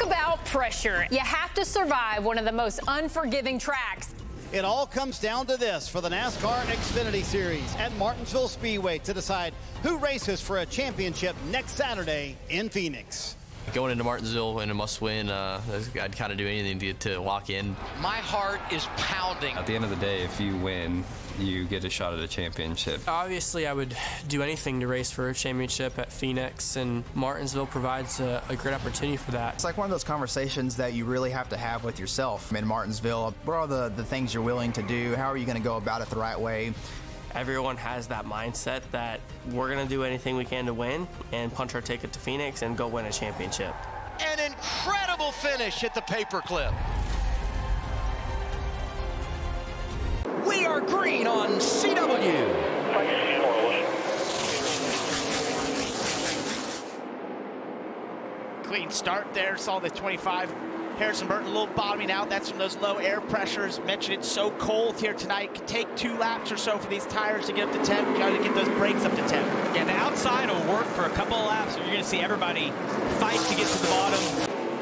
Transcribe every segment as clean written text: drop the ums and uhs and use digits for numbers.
about pressure. You have to survive one of the most unforgiving tracks. It all comes down to this for the NASCAR Xfinity Series at Martinsville Speedway to decide who races for a championship next Saturday in Phoenix. Going into Martinsville in a must-win, I'd kind of do anything to lock in. My heart is pounding. At the end of the day, if you win, you get a shot at a championship. Obviously, I would do anything to race for a championship at Phoenix, and Martinsville provides a great opportunity for that. It's like one of those conversations that you really have to have with yourself in Martinsville. What are the things you're willing to do? How are you going to go about it the right way? Everyone has that mindset that we're going to do anything we can to win and punch our ticket to Phoenix and go win a championship. An incredible finish at the paperclip. We are green on CW. Clean start there, saw the 25. Harrison Burton a little bottoming out. That's from those low air pressures. Mentioned it's so cold here tonight. Could take 2 laps or so for these tires to get up to 10. Got to get those brakes up to 10. Yeah, the outside will work for a couple of laps. You're going to see everybody fight to get to the bottom.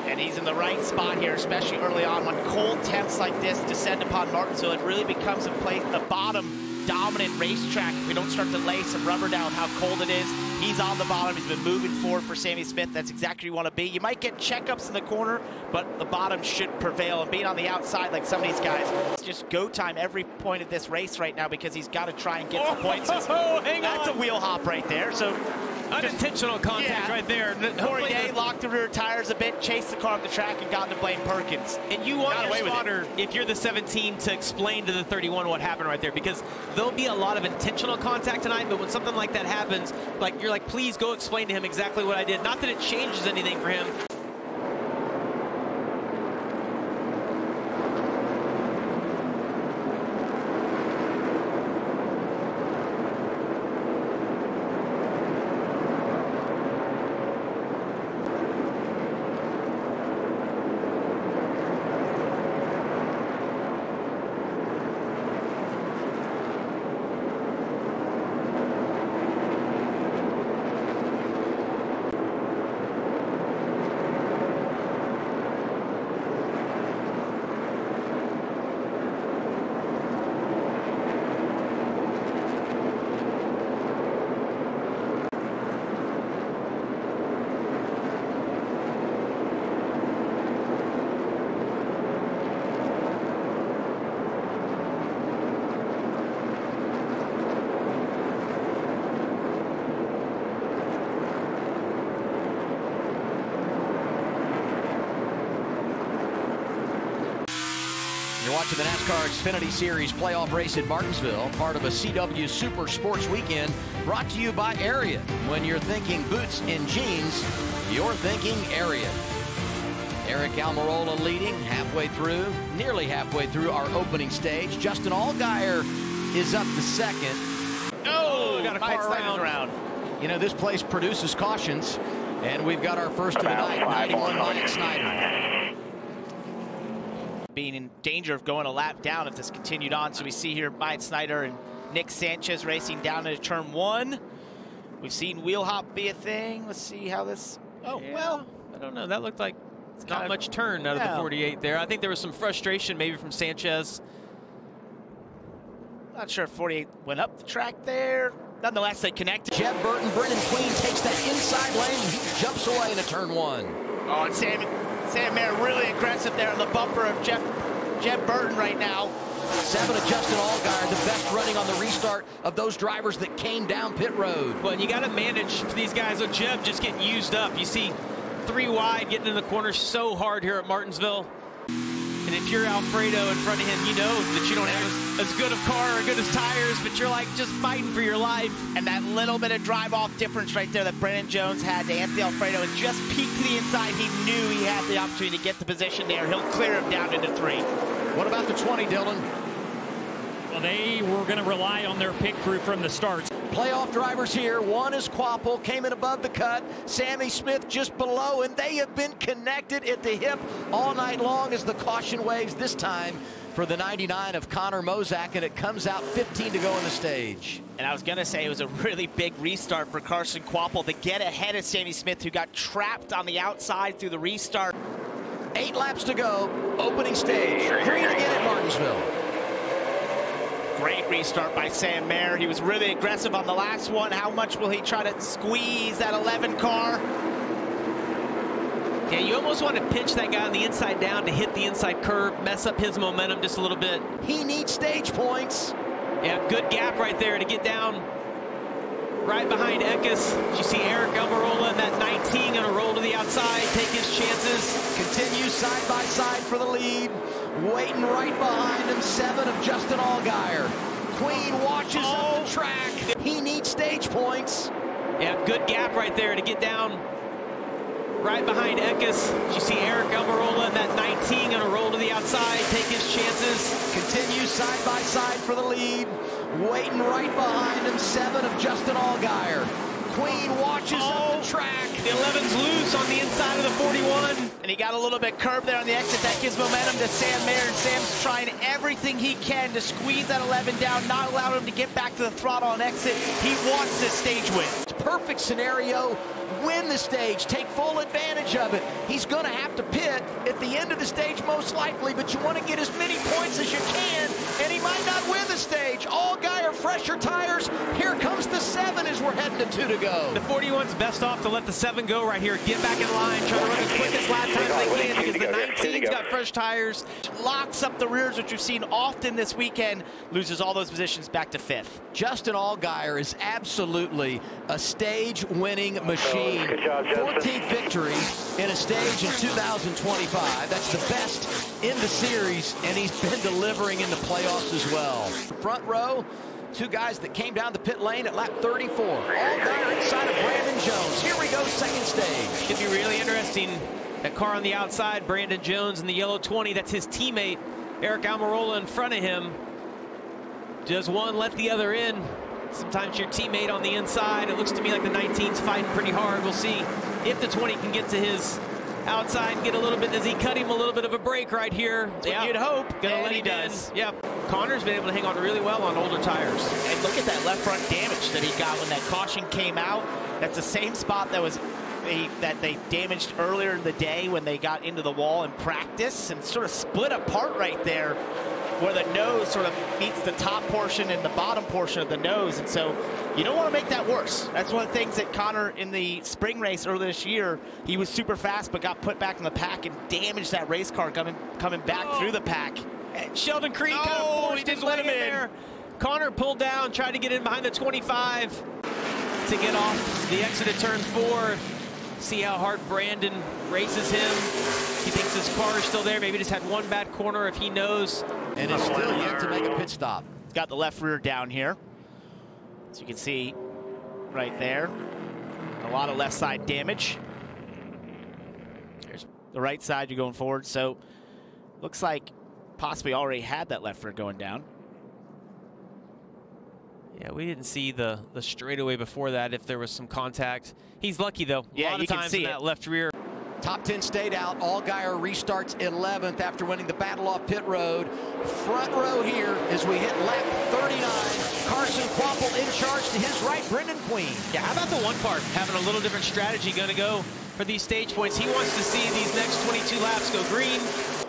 And he's in the right spot here, especially early on. When cold temps like this descend upon Martinsville, it really becomes a bottom dominant racetrack. If we don't start to lay some rubber down how cold it is. He's on the bottom. He's been moving forward for Sammy Smith. That's exactly where you want to be. You might get checkups in the corner, but the bottom should prevail. And being on the outside like some of these guys, it's just go time every point of this race right now because he's got to try and get the points. That's a wheel hop right there. So unintentional contact right there. Corey Day locked the rear tires a bit, chased the car up the track, and got into Blaine Perkins. And you want your spotter, if you're the 17, to explain to the 31 what happened right there, because there'll be a lot of intentional contact tonight, but when something like that happens, like you're like, please go explain to him exactly what I did. Not that it changes anything for him. You're watching the NASCAR Xfinity Series playoff race at Martinsville, part of a CW Super Sports Weekend brought to you by Ariat. When you're thinking boots and jeans, you're thinking Ariat. Eric Almirola leading nearly halfway through our opening stage. Justin Allgaier is up to second. Oh, got a car around. You know, this place produces cautions, and we've got our first of the night, 91 Mike Snyder. Being in danger of going a lap down if this continued on. So we see here Mike Snyder and Nick Sanchez racing down into turn 1. We've seen wheel hop be a thing. Let's see how this. Oh, yeah. Well, I don't know. That looked like it's not much turn out of the 48 there. I think there was some frustration maybe from Sanchez. Not sure if 48 went up the track there. Nonetheless, they connected. Jeb Burton, Brennan Queen takes that inside lane. He jumps away into turn 1. Oh, and Sam Mayer really aggressive there on the bumper of Jeb Burton right now. 7 of Justin Allgaier, the best running on the restart of those drivers that came down pit road. Well, you got to manage these guys. So Jeb just getting used up. You see 3 wide getting in the corner so hard here at Martinsville. And if you're Alfredo in front of him, you know that you don't have as good a car or good as tires, but you're like just fighting for your life. And that little bit of drive-off difference right there that Brandon Jones had to Anthony Alfredo and just peeked to the inside. He knew he had the opportunity to get the position there. He'll clear him down into 3. What about the 20, Dylan? Well, they were going to rely on their pit crew from the start. Playoff drivers here. One is Quapple, came in above the cut. Sammy Smith just below, and they have been connected at the hip all night long as the caution waves this time for the 99 of Connor Mozak, and it comes out 15 to go in the stage. And I was going to say it was a really big restart for Carson Quapple to get ahead of Sammy Smith, who got trapped on the outside through the restart. 8 laps to go, opening stage. Green again at Martinsville. Great restart by Sam Mayer. He was really aggressive on the last one. How much will he try to squeeze that 11 car? Yeah, you almost want to pinch that guy on the inside down to hit the inside curve, mess up his momentum just a little bit. He needs stage points. Yeah, good gap right there to get down right behind Eckes. You see Eric Almirola in that 19 going to roll to the outside, take his chances. Continues side by side for the lead. Waiting right behind him, 7 of Justin Allgaier. Queen watches up the track. He needs stage points. Yeah, good gap right there to get down right behind Eckes. You see Eric Almirola in that 19 going to roll to the outside, take his chances. Continues side by side for the lead. Waiting right behind him, 7 of Justin Allgaier. Queen watches up the track. The 11's loose on the inside of the 41. And he got a little bit curved there on the exit. That gives momentum to Sam Mayer. And Sam's trying everything he can to squeeze that 11 down, not allow him to get back to the throttle on exit. He wants this stage win. Perfect scenario. Win the stage, take full advantage of it. He's going to have to pit at the end of the stage most likely, but you want to get as many points as you can, and he might not win the stage. Allgaier, fresher tires. Here comes the 7 as we're heading to 2 to go. The 41's best off to let the 7 go right here. Get back in line, try to run as quick as lap time as they can, because the 19's got fresh tires. Locks up the rears, which we've seen often this weekend. Loses all those positions back to 5th. Justin Allgaier is absolutely a stage-winning machine. Good job, 14th victory in a stage in 2025. That's the best in the series, and he's been delivering in the playoffs as well. Front row, 2 guys that came down the pit lane at lap 34. Allgaier inside of Brandon Jones. Here we go, second stage. Should be really interesting. That car on the outside, Brandon Jones in the yellow 20. That's his teammate, Eric Almirola, in front of him. Does one let the other in? Sometimes your teammate on the inside. It looks to me like the 19's fighting pretty hard. We'll see if the 20 can get to his outside and get a little bit. Does he cut him a little bit of a break right here? Yeah, you'd hope. Gonna and let he him does. in. Yep. Connor's been able to hang on really well on older tires. And look at that left front damage that he got when that caution came out. That's the same spot that was that they damaged earlier in the day when they got into the wall in practice, and sort of split apart right there, where the nose sort of meets the top portion and the bottom portion of the nose. And so you don't want to make that worse. That's one of the things that Connor in the spring race earlier this year, he was super fast but got put back in the pack and damaged that race car coming back through the pack. And Sheldon Creed kind of forced his way in there. Connor pulled down, tried to get in behind the 25 to get off the exit at turn 4. See how hard Brandon races him. He thinks his car is still there. Maybe just had one bad corner if he knows. And is still yet to make a pit stop. He's got the left rear down here. So you can see right there, a lot of left side damage. There's the right side, you're going forward. So looks like possibly already had that left rear going down. Yeah, we didn't see the straightaway before that if there was some contact. He's lucky though. Yeah, a lot you of can times see in that left rear. Top 10 stayed out. Allgaier restarts 11th after winning the battle off pit road. Front row here as we hit lap 39. Carson Quapple in charge to his right, Brendan Queen. Yeah, how about the one part? Having a little different strategy going to go for these stage points. He wants to see these next 22 laps go green.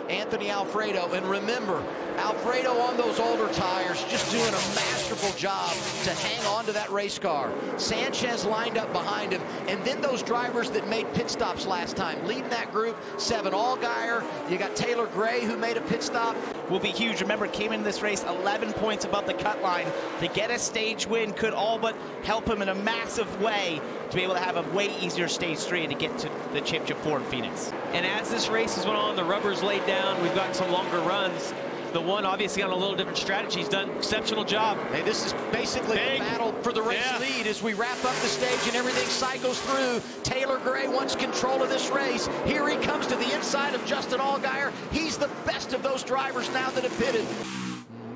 Anthony Alfredo, and remember, Alfredo on those older tires just doing a masterful job to hang on to that race car. Sanchez lined up behind him, and then those drivers that made pit stops last time. Leading that group, 7 Allgaier. You got Taylor Gray, who made a pit stop. Will be huge. Remember, came in this race 11 points above the cut line. To get a stage win could all but help him in a massive way to be able to have a way easier stage 3 and to get to the championship 4 in Phoenix. And as this race has went on, the rubber's laid down. We've gotten some longer runs. The one obviously on a little different strategy. He's done an exceptional job. Hey, this is basically the battle for the race lead as we wrap up the stage and everything cycles through. Taylor Gray wants control of this race. Here he comes to the inside of Justin Allgaier. He's the best of those drivers now that have pitted.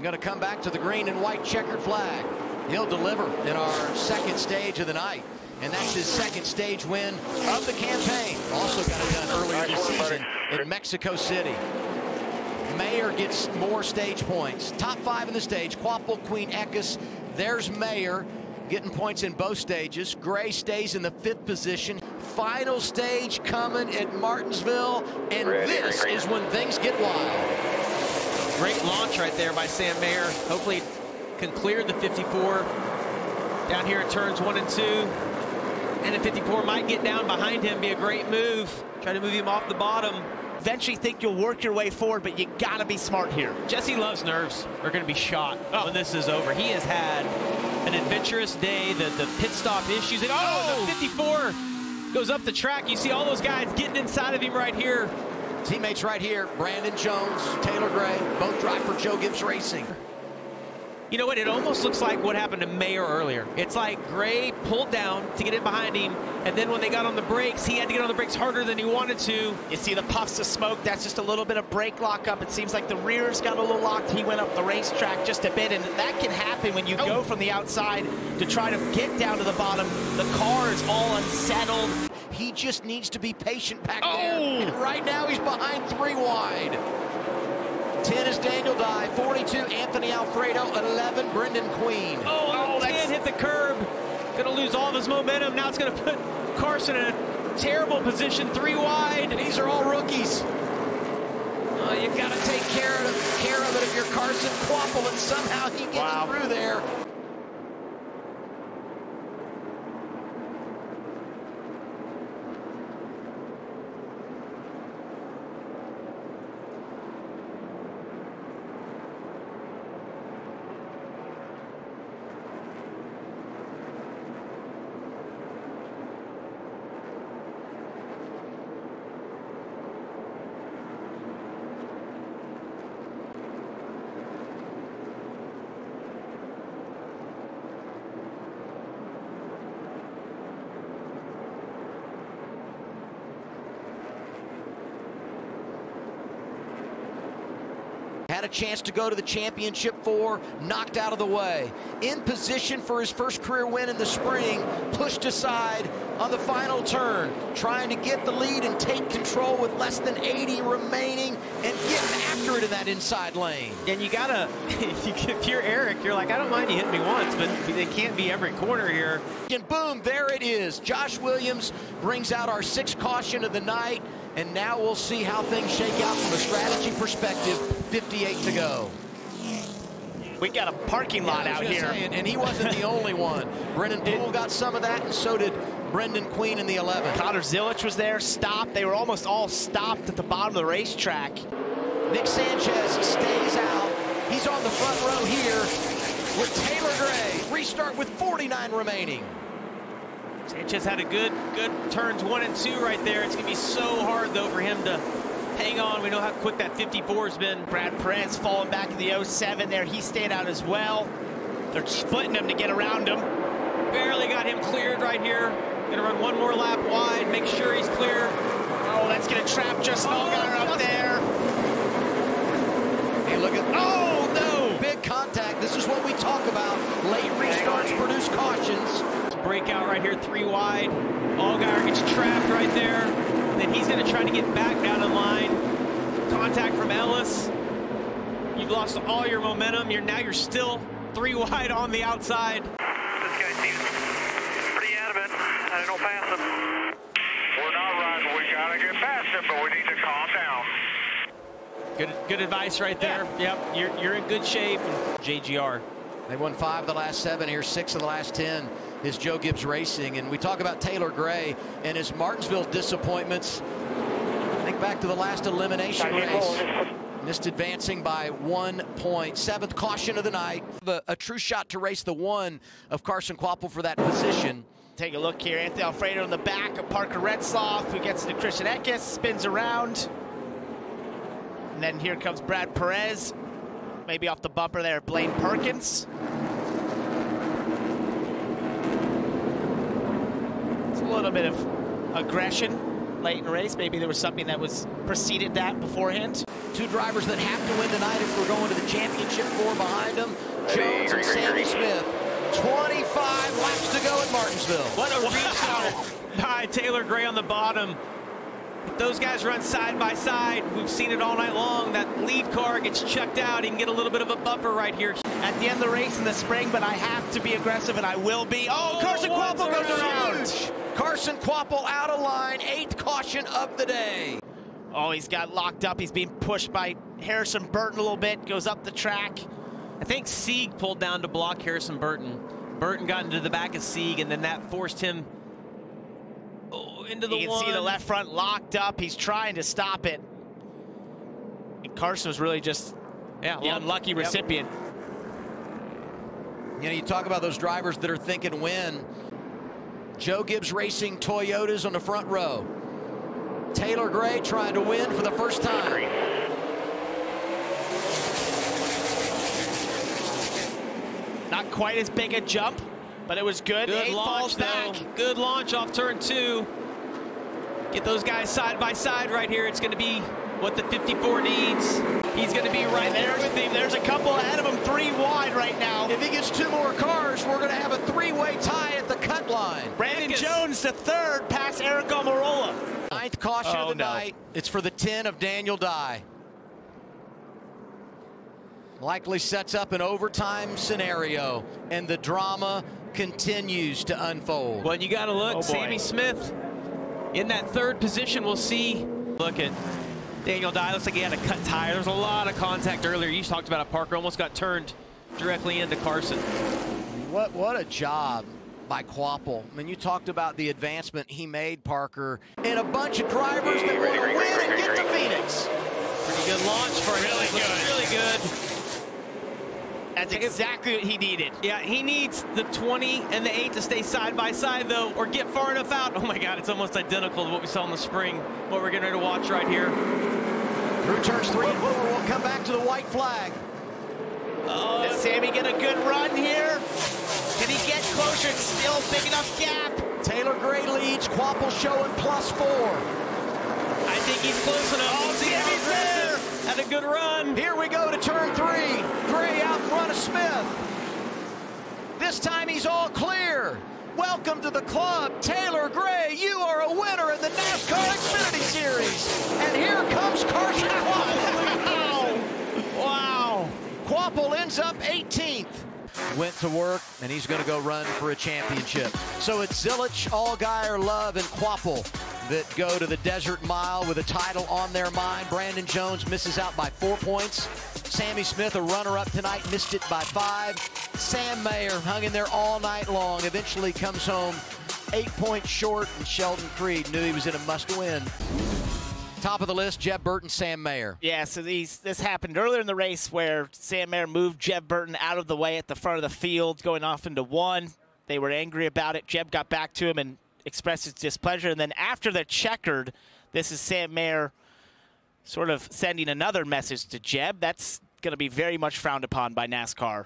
Going to come back to the green and white checkered flag. He'll deliver in our second stage of the night. And that's his second stage win of the campaign. Also got it done earlier this season in Mexico City. Mayer gets more stage points. Top 5 in the stage. Quapple, Queen, Eckes. There's Mayer. getting points in both stages. Gray stays in the 5th position. Final stage coming at Martinsville, and this is when things get wild. Great launch right there by Sam Mayer. Hopefully can clear the 54 down here at turns 1 and 2. And the 54 might get down behind him, be a great move. Try to move him off the bottom. Eventually think you'll work your way forward, but you gotta be smart here. Jesse Love's nerves are gonna be shot when this is over. He has had an adventurous day. The pit stop issues. The 54 goes up the track. You see all those guys getting inside of him right here. Teammates right here, Brandon Jones, Taylor Gray, both drive for Joe Gibbs Racing. You know what? It almost looks like what happened to Mayer earlier. It's like Gray pulled down to get in behind him, and then when they got on the brakes, he had to get on the brakes harder than he wanted to. You see the puffs of smoke. That's just a little bit of brake lockup. It seems like the rears got a little locked. He went up the racetrack just a bit, and that can happen when you go from the outside to try to get down to the bottom. The car is all unsettled. He just needs to be patient back there. And right now he's behind 3 wide. 10 is Daniel Dye, 42 Anthony Alfredo, 11 Brendan Queen. Oh, 10 hit the curb. Gonna lose all of his momentum. Now it's gonna put Carson in a terrible position, 3 wide. And these are all rookies. You've got to take care of it if you're Carson Quapple, and somehow he gets through there. Had a chance to go to the championship 4, knocked out of the way. In position for his first career win in the spring, pushed aside on the final turn, trying to get the lead and take control with less than 80 remaining and getting after it in that inside lane. And you gotta, if you're Eric, you're like, I don't mind you hitting me once, but it can't be every corner here. And boom, there it is. Josh Williams brings out our 6th caution of the night, and now we'll see how things shake out from a strategy perspective. 58 to go. We got a parking lot out here. And he wasn't the only one. Brennan Poole got some of that, and so did Brendan Queen in the 11. Connor Zilisch was there, stopped. They were almost all stopped at the bottom of the racetrack. Nick Sanchez stays out. He's on the front row here with Taylor Gray. Restart with 49 remaining. Sanchez had a good turns 1 and 2 right there. It's gonna be so hard though for him to hang on. We know how quick that 54 has been. Brad Perez falling back in the 07 there. He stayed out as well. They're splitting him to get around him. Barely got him cleared right here. Gonna run 1 more lap wide, make sure he's clear. Oh, that's gonna trap Justin Allgaier up there. Hey, look at, oh no! Big contact. This is what we talk about. Late restarts produce cautions. Breakout right here, 3 wide. Allgaier gets trapped right there. Then he's going to try to get back down in line. Contact from Ellis. You've lost all your momentum. Now you're still 3 wide on the outside. This guy seems pretty adamant. I don't pass him. We're not running. We got to get past him, but we need to calm down. Good advice right there. Yep, you're in good shape. JGR. They won 5 of the last 7 here, 6 of the last 10 is Joe Gibbs Racing. And we talk about Taylor Gray and his Martinsville disappointments. Think back to the last elimination race. Missed advancing by 1 point. 7th caution of the night. A true shot to race the 1 of Carson Quapple for that position. Take a look here. Anthony Alfredo in the back of Parker Retzloff, who gets into Christian Eckes, spins around. And then here comes Brad Perez. Maybe off the bumper there, Blaine Perkins. It's a little bit of aggression late in the race. Maybe there was something that was preceded that beforehand. 2 drivers that have to win tonight if we're going to the championship 4 behind them. Jones and Sammy Smith. 25 laps to go at Martinsville. What a restart by Taylor Gray on the bottom. If those guys run side by side, we've seen it all night long. That lead car gets checked out. He can get a little bit of a buffer right here. at the end of the race in the spring, but I have to be aggressive, and I will be. Oh, Carson Kvapil goes around. Carson Kvapil out of line, 8th caution of the day. Oh, he's got locked up. He's being pushed by Harrison Burton a little bit, goes up the track. I think Sieg pulled down to block Harrison Burton. Burton got into the back of Sieg, and then that forced him into the one. You can see the left front locked up. He's trying to stop it. And Carson was really just the unlucky recipient. You know, you talk about those drivers that are thinking win. Joe Gibbs Racing Toyotas on the front row. Taylor Gray trying to win for the first time. Not quite as big a jump, but it was good. Good launch, though. Good launch off turn 2. Get those guys side by side right here. It's going to be what the 54 needs. He's going to be right there with him. There's a couple ahead of him, 3 wide right now. If he gets 2 more cars, we're going to have a 3-way tie at the cut line. Brandon Jones to 3rd, past Eric Almirola. 9th caution of the night. It's for the 10 of Daniel Dye. Likely sets up an overtime scenario, and the drama continues to unfold. Well, you got to look. Sammy Smith in that 3rd position. We'll see. Look at Daniel Dye. Looks like he had a cut tire. There's a lot of contact earlier. You talked about it. Parker almost got turned directly into Carson. What a job by Kvapil. I mean, you talked about the advancement he made, Parker, and a bunch of drivers that want to win and get to Phoenix. Pretty good launch for him. Really good. That's exactly what he needed. Yeah, he needs the 20 and the 8 to stay side by side, though, or get far enough out. Oh, my God, it's almost identical to what we saw in the spring, what we're getting ready to watch right here. Through turns 3 and 4, we'll come back to the white flag. Does Sammy get a good run here? Can he get closer? It's still a big enough gap. Taylor Gray leads. Kvapil showing +4. I think he's close enough. Oh, Sammy's there. Had a good run. Here we go to turn 3. Gray out in front of Smith. This time he's all clear. Welcome to the club, Taylor Gray. You are a winner in the NASCAR Xfinity Series. And here comes Carson Kvapil. Wow. Kvapil ends up 18th. Went to work, and he's going to go run for a championship. So it's Zilisch, Allgaier, Love, and Kvapil that go to the Desert Mile with a title on their mind. Brandon Jones misses out by 4 points. Sammy Smith, a runner-up tonight, missed it by 5. Sam Mayer hung in there all night long, eventually comes home 8 points short, and Sheldon Creed knew he was in a must-win. Top of the list, Jeb Burton, Sam Mayer. Yeah, so this happened earlier in the race where Sam Mayer moved Jeb Burton out of the way at the front of the field, going off into 1. They were angry about it. Jeb got back to him and expressed his displeasure. And then after the checkered, this is Sam Mayer sort of sending another message to Jeb. That's going to be very much frowned upon by NASCAR.